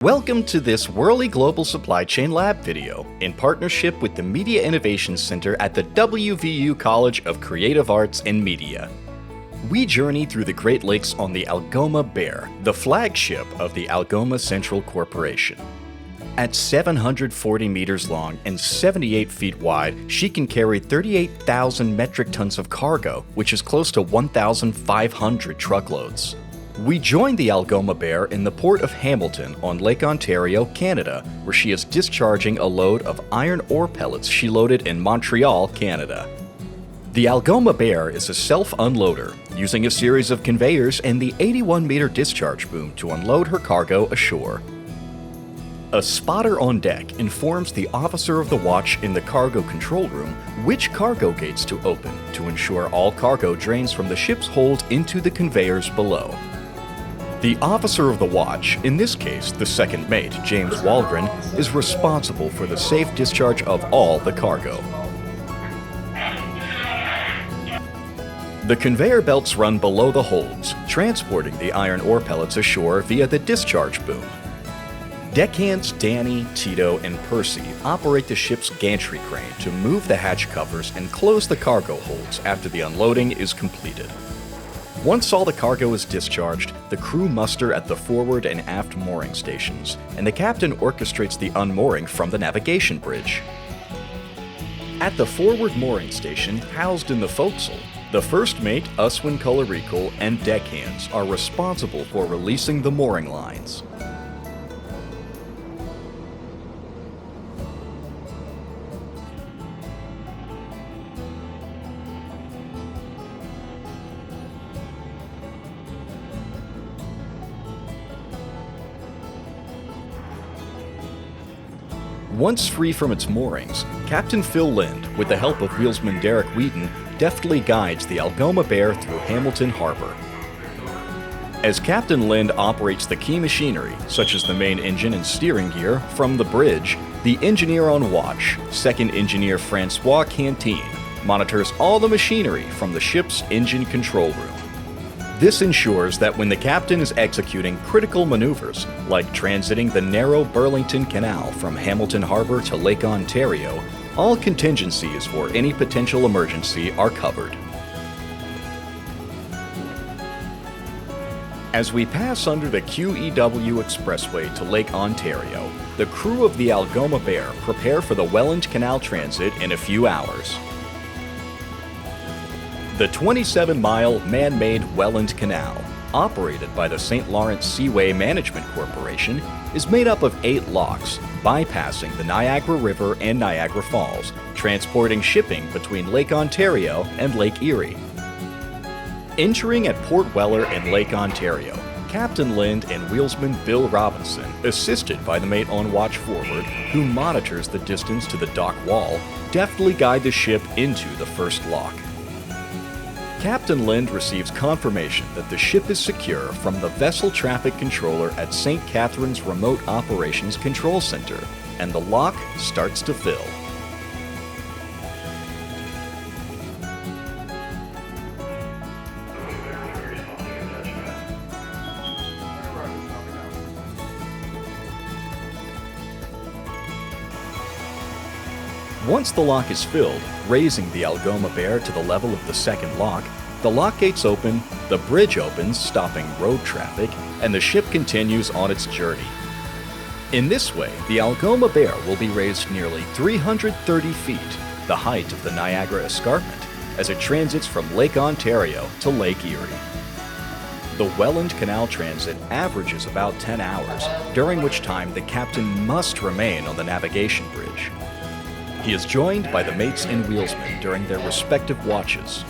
Welcome to this Whirly Global Supply Chain Lab video in partnership with the Media Innovation Center at the WVU College of Creative Arts and Media. We journey through the Great Lakes on the Algoma Bear, the flagship of the Algoma Central Corporation. At 740 meters long and 78 feet wide, she can carry 38,000 metric tons of cargo, which is close to 1,500 truckloads. We joined the Algoma Bear in the port of Hamilton on Lake Ontario, Canada, where she is discharging a load of iron ore pellets she loaded in Montreal, Canada. The Algoma Bear is a self-unloader, using a series of conveyors and the 81-meter discharge boom to unload her cargo ashore. A spotter on deck informs the officer of the watch in the cargo control room which cargo gates to open to ensure all cargo drains from the ship's hold into the conveyors below. The officer of the watch, in this case the second mate, James Walgren, is responsible for the safe discharge of all the cargo. The conveyor belts run below the holds, transporting the iron ore pellets ashore via the discharge boom. Deckhands Danny, Tito, and Percy operate the ship's gantry crane to move the hatch covers and close the cargo holds after the unloading is completed. Once all the cargo is discharged, the crew muster at the forward and aft mooring stations, and the captain orchestrates the unmooring from the navigation bridge. At the forward mooring station, housed in the forecastle, the first mate, Uswin Kularikul, and deckhands are responsible for releasing the mooring lines. Once free from its moorings, Captain Phil Lind, with the help of wheelsman Derek Wheaton, deftly guides the Algoma Bear through Hamilton Harbor. As Captain Lind operates the key machinery, such as the main engine and steering gear, from the bridge, the engineer on watch, second engineer Francois Cantine, monitors all the machinery from the ship's engine control room. This ensures that when the captain is executing critical maneuvers, like transiting the narrow Burlington Canal from Hamilton Harbor to Lake Ontario, all contingencies for any potential emergency are covered. As we pass under the QEW Expressway to Lake Ontario, the crew of the Algoma Bear prepare for the Welland Canal transit in a few hours. The 27-mile man-made Welland Canal, operated by the St. Lawrence Seaway Management Corporation, is made up of 8 locks, bypassing the Niagara River and Niagara Falls, transporting shipping between Lake Ontario and Lake Erie. Entering at Port Weller and Lake Ontario, Captain Lind and wheelsman Bill Robinson, assisted by the mate on watch forward, who monitors the distance to the dock wall, deftly guide the ship into the first lock. Captain Lind receives confirmation that the ship is secure from the Vessel Traffic Controller at St. Catharines Remote Operations Control Center, and the lock starts to fill. Once the lock is filled, raising the Algoma Bear to the level of the second lock, the lock gates open, the bridge opens, stopping road traffic, and the ship continues on its journey. In this way, the Algoma Bear will be raised nearly 330 feet, the height of the Niagara Escarpment, as it transits from Lake Ontario to Lake Erie. The Welland Canal transit averages about 10 hours, during which time the captain must remain on the navigation bridge. He is joined by the mates and wheelsmen during their respective watches.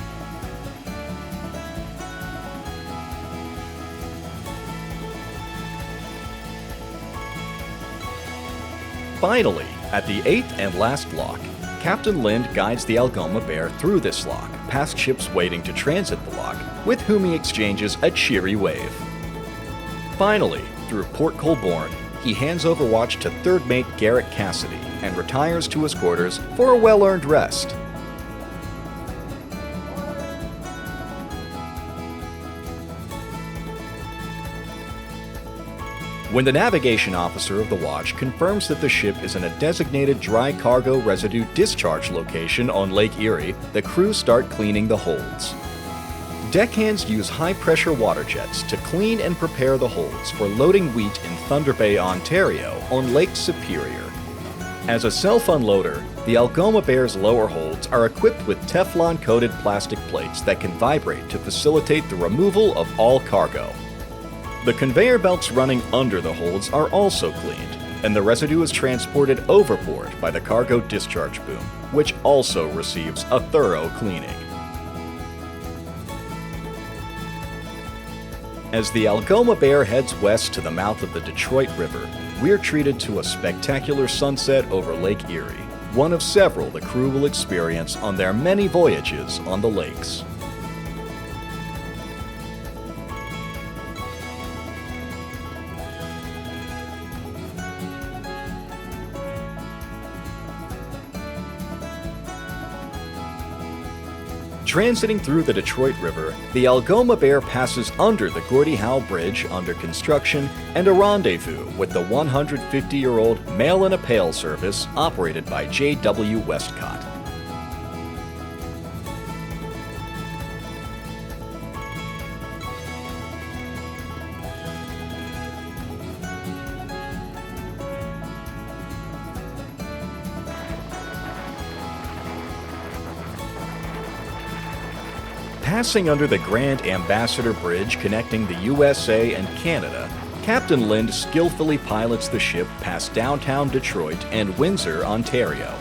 Finally, at the 8th and last lock, Captain Lind guides the Algoma Bear through this lock, past ships waiting to transit the lock, with whom he exchanges a cheery wave. Finally, through Port Colborne, he hands over watch to third mate Garrett Cassidy and retires to his quarters for a well-earned rest. When the navigation officer of the watch confirms that the ship is in a designated dry cargo residue discharge location on Lake Erie, the crew start cleaning the holds. Deckhands use high-pressure water jets to clean and prepare the holds for loading wheat in Thunder Bay, Ontario on Lake Superior. As a self-unloader, the Algoma Bear's lower holds are equipped with Teflon-coated plastic plates that can vibrate to facilitate the removal of all cargo. The conveyor belts running under the holds are also cleaned, and the residue is transported overboard by the cargo discharge boom, which also receives a thorough cleaning. As the Algoma Bear heads west to the mouth of the Detroit River, we're treated to a spectacular sunset over Lake Erie, one of several the crew will experience on their many voyages on the lakes. Transiting through the Detroit River, the Algoma Bear passes under the Gordie Howe Bridge under construction and a rendezvous with the 150-year-old Mail in a Pail service operated by J.W. Westcott. Passing under the Grand Ambassador Bridge connecting the USA and Canada, Captain Lind skillfully pilots the ship past downtown Detroit and Windsor, Ontario.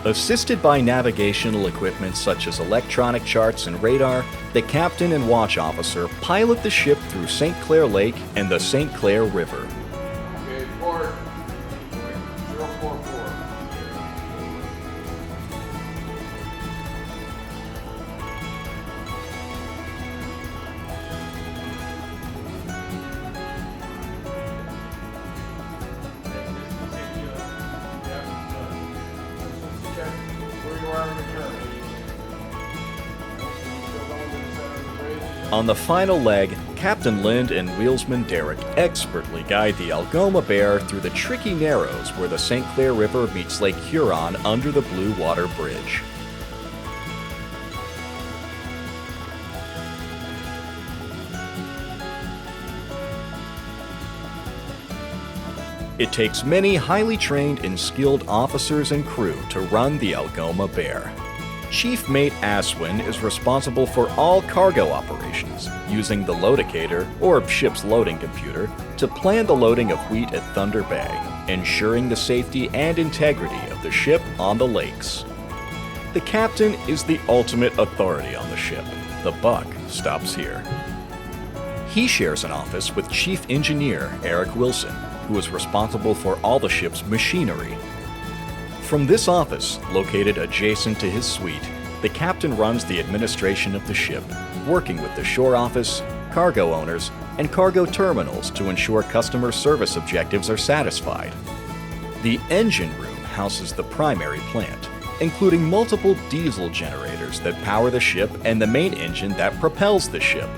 Assisted by navigational equipment such as electronic charts and radar, the captain and watch officer pilot the ship through St. Clair Lake and the St. Clair River. Okay, port 044. On the final leg, Captain Lind and wheelsman Derek expertly guide the Algoma Bear through the tricky narrows where the St. Clair River meets Lake Huron under the Blue Water Bridge. It takes many highly trained and skilled officers and crew to run the Algoma Bear. Chief Mate Aswin is responsible for all cargo operations, using the loadicator, or ship's loading computer, to plan the loading of wheat at Thunder Bay, ensuring the safety and integrity of the ship on the lakes. The captain is the ultimate authority on the ship. The buck stops here. He shares an office with Chief Engineer Eric Wilson, who is responsible for all the ship's machinery. From this office, located adjacent to his suite, the captain runs the administration of the ship, working with the shore office, cargo owners, and cargo terminals to ensure customer service objectives are satisfied. The engine room houses the primary plant, including multiple diesel generators that power the ship and the main engine that propels the ship.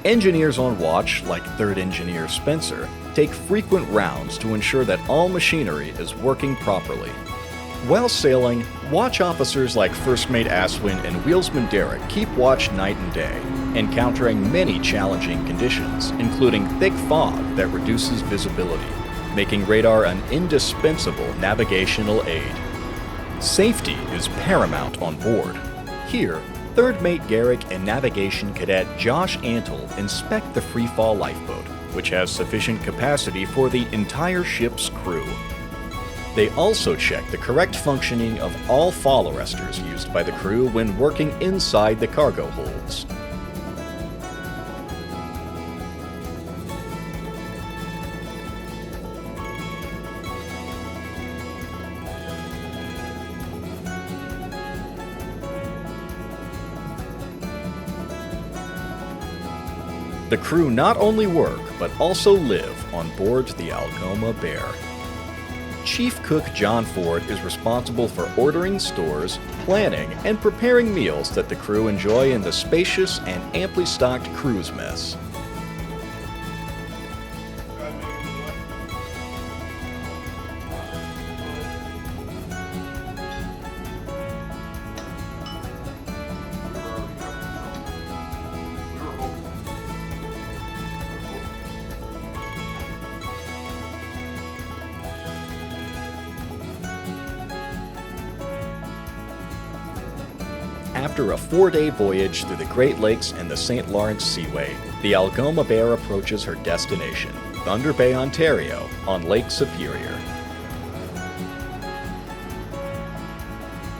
Engineers on watch, like Third Engineer Spencer, take frequent rounds to ensure that all machinery is working properly. While sailing, watch officers like First Mate Aswin and wheelsman Derek keep watch night and day, encountering many challenging conditions, including thick fog that reduces visibility, making radar an indispensable navigational aid. Safety is paramount on board. Here, Third Mate Garrick and Navigation Cadet Josh Antle inspect the freefall lifeboat, which has sufficient capacity for the entire ship's crew. They also check the correct functioning of all fall arresters used by the crew when working inside the cargo holds. The crew not only work, but also live on board the Algoma Bear. Chief Cook John Ford is responsible for ordering stores, planning, and preparing meals that the crew enjoy in the spacious and amply stocked cruise mess. After a 4-day voyage through the Great Lakes and the St. Lawrence Seaway, the Algoma Bear approaches her destination, Thunder Bay, Ontario, on Lake Superior.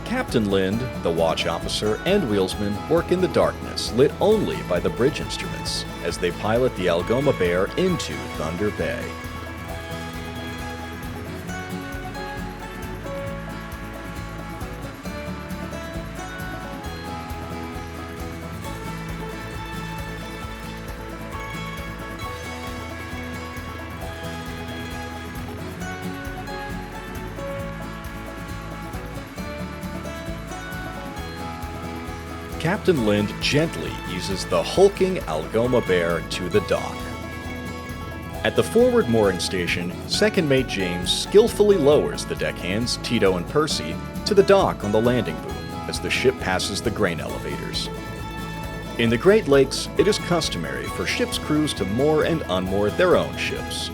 Captain Lind, the watch officer, and wheelsman work in the darkness, lit only by the bridge instruments, as they pilot the Algoma Bear into Thunder Bay. Captain Lind gently eases the hulking Algoma Bear to the dock. At the forward mooring station, second mate James skillfully lowers the deckhands, Tito and Percy, to the dock on the landing boom as the ship passes the grain elevators. In the Great Lakes, it is customary for ship's crews to moor and unmoor their own ships.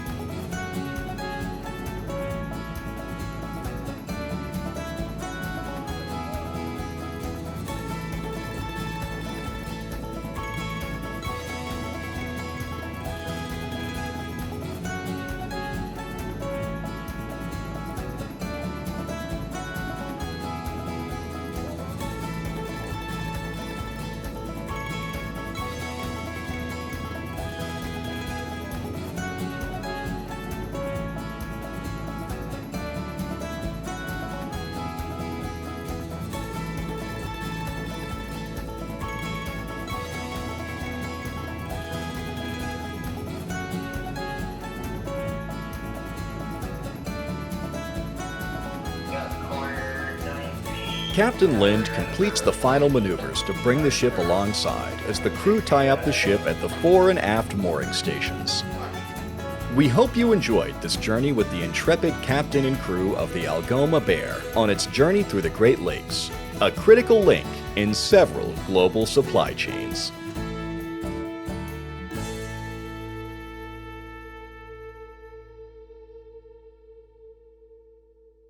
Captain Lind completes the final maneuvers to bring the ship alongside as the crew tie up the ship at the fore and aft mooring stations. We hope you enjoyed this journey with the intrepid captain and crew of the Algoma Bear on its journey through the Great Lakes, a critical link in several global supply chains.